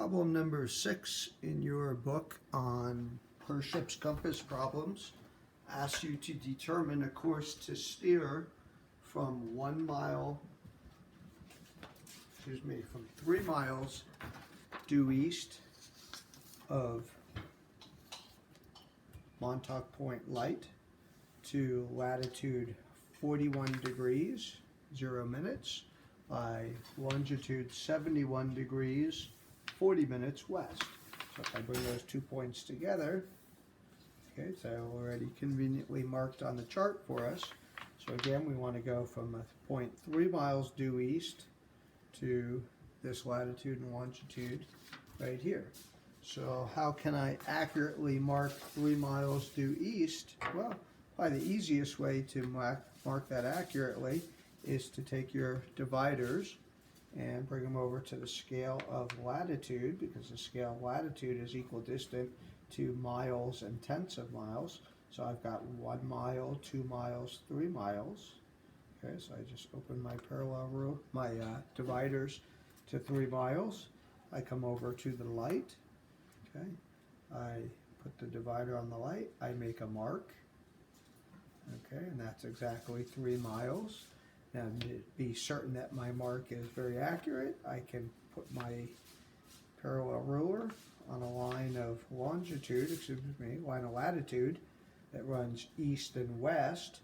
Problem number 6 in your book on per ship's compass problems asks you to determine a course to steer from 1 mile, from 3 miles due east of Montauk Point Light to latitude 41 degrees, 0 minutes, by longitude 71 degrees, 40 minutes west. So if I bring those 2 points together, okay, so already conveniently marked on the chart for us. So again, we want to go from a point 3 miles due east to this latitude and longitude right here. So how can I accurately mark 3 miles due east? Well, probably the easiest way to mark that accurately is to take your dividers and bring them over to the scale of latitude, because the scale of latitude is equidistant to miles and tenths of miles. So I've got 1 mile, 2 miles, 3 miles. Okay, so I just open my parallel rule, my dividers to 3 miles. I come over to the light. Okay, I put the divider on the light. I make a mark. Okay, and that's exactly 3 miles. Now, to be certain that my mark is very accurate, I can put my parallel ruler on a line of line of latitude that runs east and west.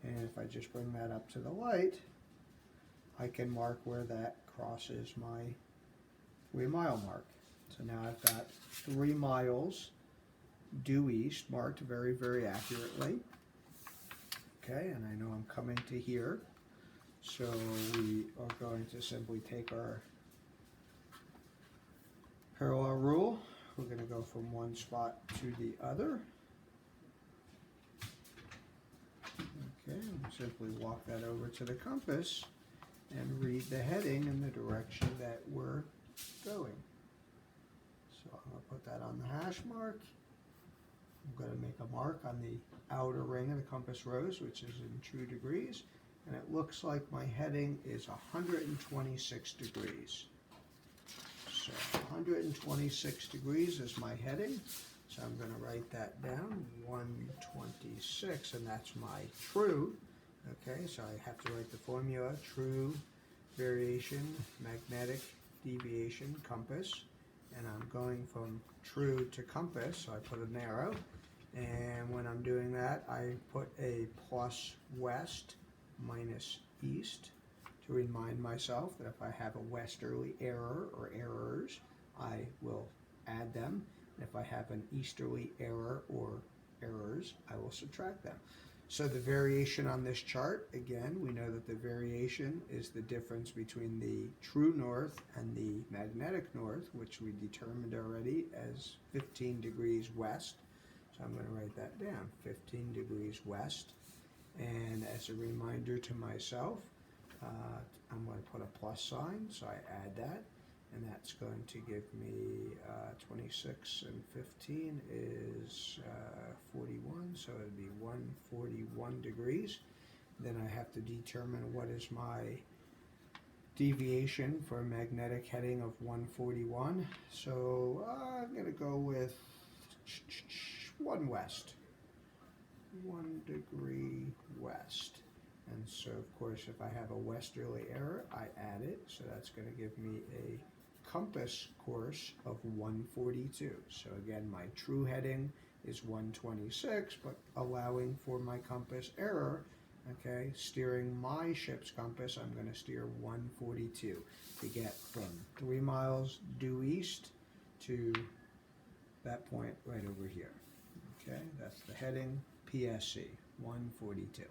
And if I just bring that up to the light, I can mark where that crosses my 3 mile mark. So now I've got 3 miles due east marked very, very accurately. Okay, and I know I'm coming to here. So we are going to simply take our parallel rule. We're going to go from one spot to the other. Okay, and simply walk that over to the compass and read the heading in the direction that we're going. So I'm going to put that on the hash mark. I'm going to make a mark on the outer ring of the compass rose, which is in true degrees. And it looks like my heading is 126 degrees. So 126 degrees is my heading. So I'm going to write that down, 126, and that's my true. Okay, so I have to write the formula, true, variation, magnetic, deviation, compass. And I'm going from true to compass, so I put an arrow. And when I'm doing that, I put a plus west minus east to remind myself that if I have a westerly error or errors, I will add them. And if I have an easterly error or errors, I will subtract them. So the variation on this chart, again, we know that the variation is the difference between the true north and the magnetic north, which we determined already as 15 degrees west. So I'm going to write that down, 15 degrees west. And as a reminder to myself, I'm going to put a plus sign, so I add that. And that's going to give me 26 and 15 is 41, so it would be 141 degrees. Then I have to determine what is my deviation for a magnetic heading of 141. So I'm going to go with 1 west. 1 degree west. And so, of course, if I have a westerly error, I add it. So that's going to give me a compass course of 142. So again, my true heading is 126, but allowing for my compass error, okay, steering my ship's compass, I'm going to steer 142 to get from 3 miles due east to that point right over here. Okay, that's the heading, PSC, 142.